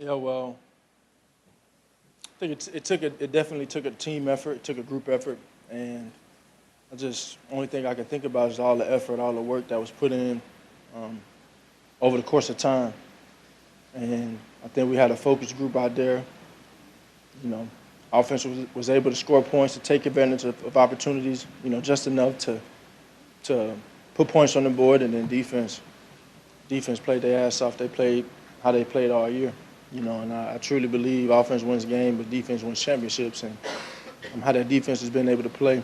Yeah, well, I think it definitely took a team effort, it took a group effort, and only thing I can think about is all the effort, all the work that was put in um, over the course of time. And I think we had a focused group out there. You know, offense was able to score points, to take advantage of opportunities. Just enough to put points on the board, and then defense played their ass off. They played how they played all year. And I truly believe offense wins games, but defense wins championships. And how that defense has been able to play,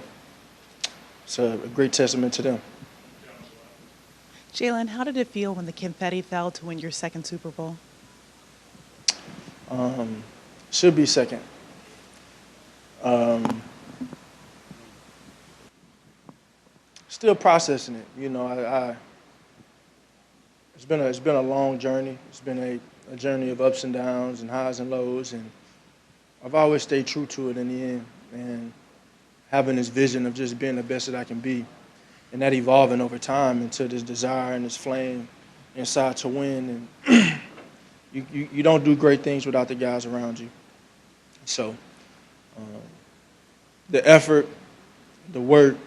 it's a great testament to them. Jalen, how did it feel when the confetti fell to win your second Super Bowl? Should be second. Um, Still processing it. It's been a long journey. It's been a journey of ups and downs and highs and lows, and I've always stayed true to it in the end. And having this vision of just being the best that I can be, and that evolving over time into this desire and this flame inside to win. And you don't do great things without the guys around you. So the effort, the work,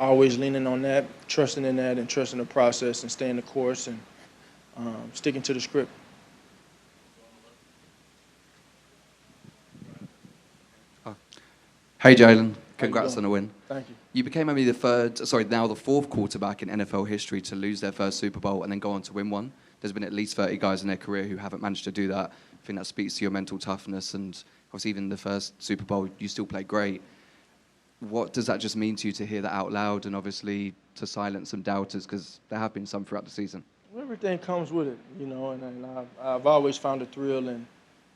always leaning on that, trusting in that, and trusting the process, and staying the course, and sticking to the script. Hey Jalen, How you congrats doing? on the win. Thank you. You became only now the fourth quarterback in NFL history to lose their first Super Bowl and then go on to win one. There's been at least 30 guys in their career who haven't managed to do that. I think that speaks to your mental toughness, and obviously even the first Super Bowl, you still played great. What does that just mean to you to hear that out loud, and obviously to silence some doubters, because there have been some throughout the season? Everything comes with it, and I've always found a thrill in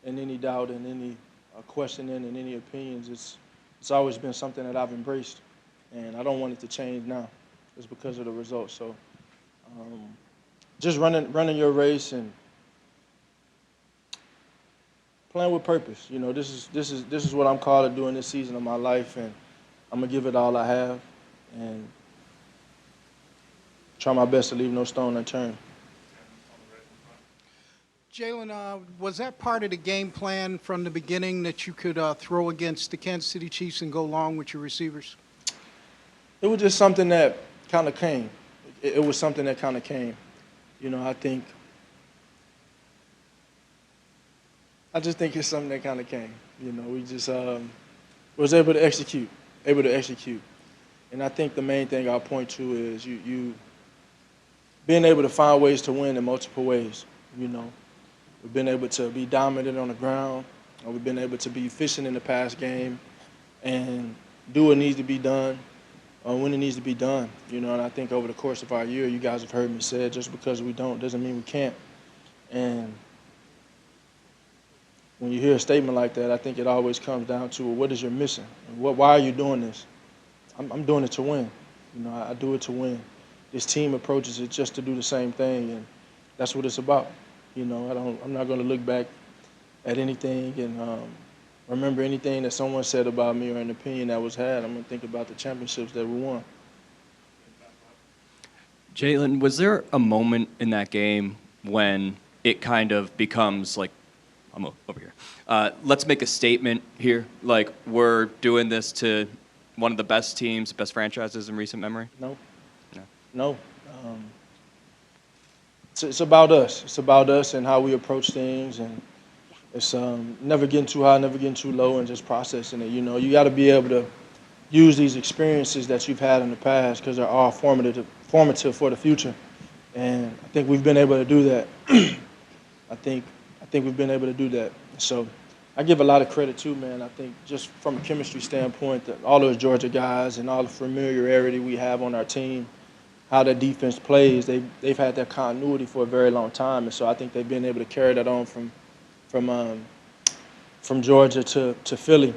any doubt and any questioning and any opinions. It's always been something that I've embraced, and I don't want it to change now. It's because of the results. So just running your race and playing with purpose. This is what I'm called to do in this season of my life, and I'm gonna give it all I have, and try my best to leave no stone unturned. Jalen, was that part of the game plan from the beginning that you could throw against the Kansas City Chiefs and go long with your receivers? It was just something that kind of came. It was something that kind of came. I just think it's something that kind of came. We just was able to execute, and I think the main thing I'll point to is you being able to find ways to win in multiple ways. We've been able to be dominant on the ground. We've been able to be efficient in the pass game and do what needs to be done when it needs to be done. And I think over the course of our year, you guys have heard me say it, just because we don't doesn't mean we can't. And when you hear a statement like that, I think it always comes down to, well, what is your mission? And why are you doing this? I'm doing it to win. I do it to win. This team approaches it just to do the same thing, and that's what it's about. I'm not going to look back at anything and remember anything that someone said about me or an opinion that was had. I'm going to think about the championships that we won. Jalen, was there a moment in that game when it kind of becomes like, I'm over here. Let's make a statement here. Like, we're doing this to one of the best teams, best franchises in recent memory? No. No. It's about us. It's about us and how we approach things, and it's never getting too high, never getting too low, and just processing it. You got to be able to use these experiences that you've had in the past, because they're all formative for the future, and I think we've been able to do that. I think we've been able to do that. So I give a lot of credit too, man. I think just from a chemistry standpoint, that all those Georgia guys and all the familiarity we have on our team, how that defense plays, they've had that continuity for a very long time, and so I think they've been able to carry that on from Georgia to Philly,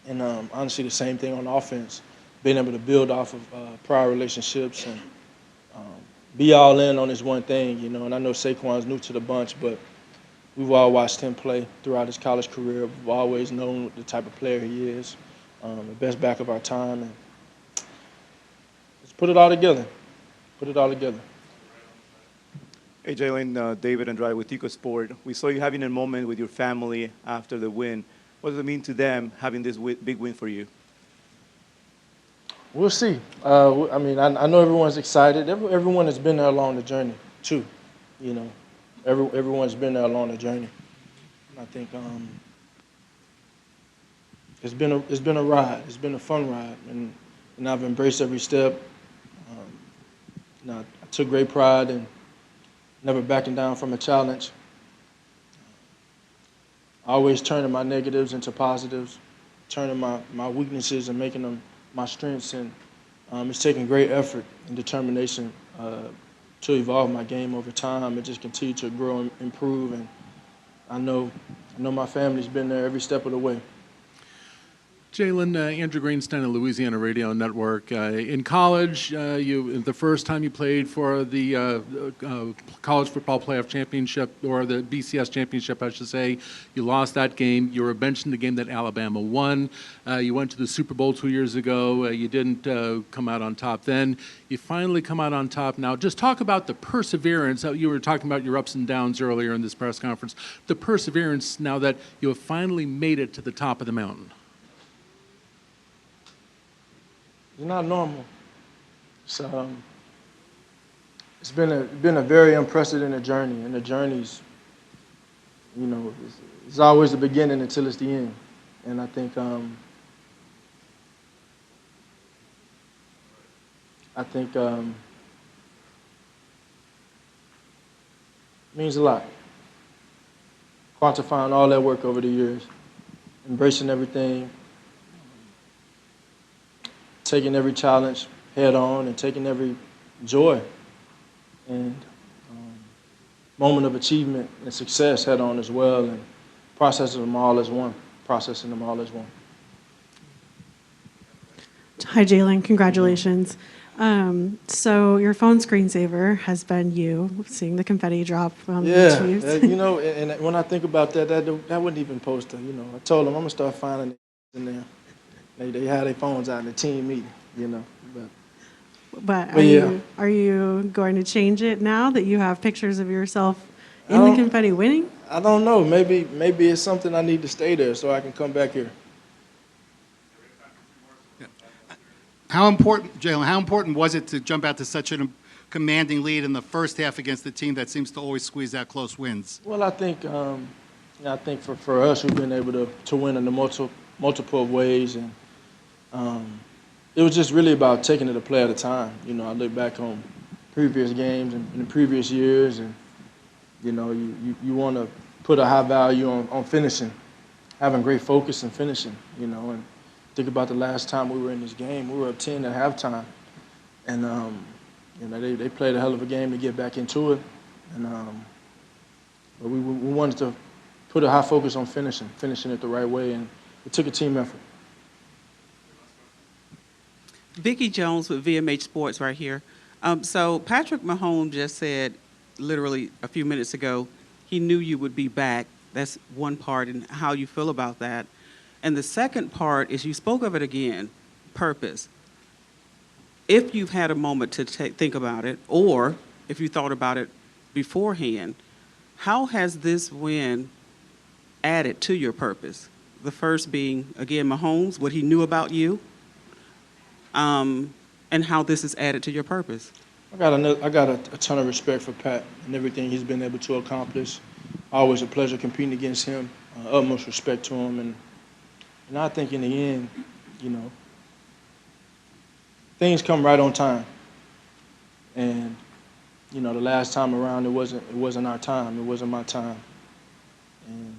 and honestly the same thing on offense, being able to build off of prior relationships and be all in on this one thing, And I know Saquon's new to the bunch, but we've all watched him play throughout his college career. We've always known the type of player he is, the best back of our time, and let's put it all together. Hey, Jalen, David Andrade with Tico Sport. We saw you having a moment with your family after the win. What does it mean to them having this big win for you? We'll see. I mean, I know everyone's excited. Everyone has been there along the journey, too. You know, everyone's been there along the journey. And I think it's been a ride. It's been a fun ride, and I've embraced every step. I took great pride in never backing down from a challenge. Always turning my negatives into positives, turning my weaknesses and making them my strengths. And it's taken great effort and determination to evolve my game over time and just continue to grow and improve. And I know my family's been there every step of the way. Jalen, Andrew Greenstein of Louisiana Radio Network. In college, the first time you played for the College Football Playoff Championship, or the BCS Championship, I should say, you lost that game. You were benched in the game that Alabama won. You went to the Super Bowl 2 years ago. You didn't come out on top then. You finally come out on top now. Just talk about the perseverance. You were talking about your ups and downs earlier in this press conference. The perseverance now that you have finally made it to the top of the mountain. It's not normal. So it's been a very unprecedented journey, and the journey's, you know, it's always the beginning until it's the end. And I think it means a lot. Quantifying all that work over the years, embracing everything, taking every challenge head on, and taking every joy and moment of achievement and success head on as well, and processing them all as one. Hi, Jalen. Congratulations. So your phone screensaver has been you seeing the confetti drop from the Chiefs. You know, and when I think about that wasn't even supposed to. You know, I told them I'm gonna start finding in there. They had their phones out in the team meeting, you know. But yeah. Are you going to change it now that you have pictures of yourself in the confetti winning? I don't know. Maybe it's something I need to stay there so I can come back here. How important, Jalen, how important was it to jump out to such a commanding lead in the first half against the team that seems to always squeeze out close wins? Well, I think for us, we've been able to win in the multiple ways, and it was just really about taking it a play at a time. You know, I look back on previous games and in the previous years, and you know, you want to put a high value on finishing, having great focus and finishing. You know, and think about the last time we were in this game. We were up 10 at halftime, and you know, they played a hell of a game to get back into it, and but we wanted to put a high focus on finishing it the right way, and it took a team effort. Vicki Jones with VMH Sports right here. So Patrick Mahomes just said, literally a few minutes ago, he knew you would be back. That's one part, and how you feel about that. And the second part is, you spoke of it again, purpose. If you've had a moment to think about it, or if you thought about it beforehand, how has this win added to your purpose? The first being, again, Mahomes, what he knew about you, and how this is added to your purpose. I got a ton of respect for Pat and everything he's been able to accomplish. Always a pleasure competing against him. Utmost respect to him, and I think in the end, you know, things come right on time. And you know, the last time around, it wasn't our time. It wasn't my time. And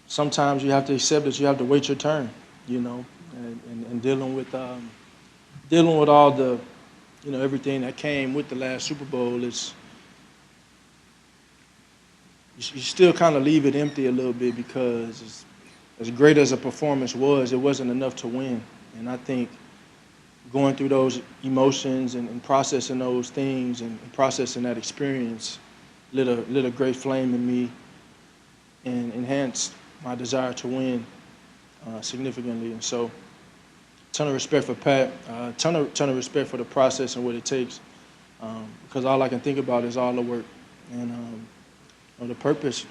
sometimes you have to accept that you have to wait your turn. You know, and dealing with all the, you know, everything that came with the last Super Bowl is, you still kind of leave it empty a little bit, because as great as a performance was, it wasn't enough to win. And I think going through those emotions and processing those things and processing that experience lit a great flame in me and enhanced my desire to win significantly. And so, ton of respect for Pat, ton of respect for the process and what it takes because all I can think about is all the work and the purpose.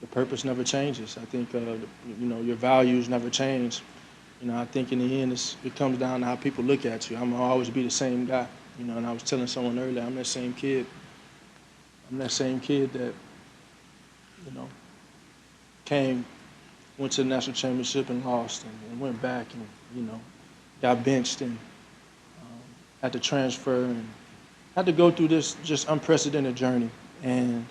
The purpose never changes. I think your values never change. I think in the end it comes down to how people look at you. I'm gonna always be the same guy. And I was telling someone earlier, I'm that same kid. I'm that same kid that went to the national championship and lost, and went back and got benched and had to transfer and had to go through this just unprecedented journey. And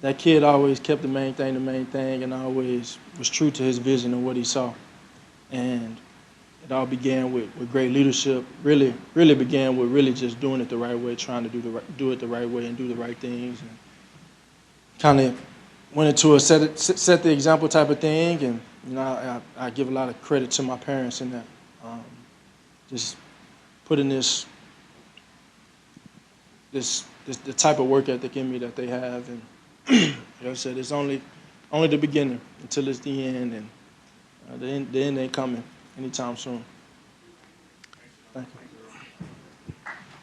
that kid always kept the main thing, and always was true to his vision and what he saw. And it all began with great leadership. Really began with really just doing it the right way, trying to do it the right way and do the right things. And kind of went into a set the example type of thing. And I give a lot of credit to my parents in that. Just putting the type of work ethic in me that they have. And like I said, it's only the beginning until it's the end, and the end ain't coming anytime soon. Thank you.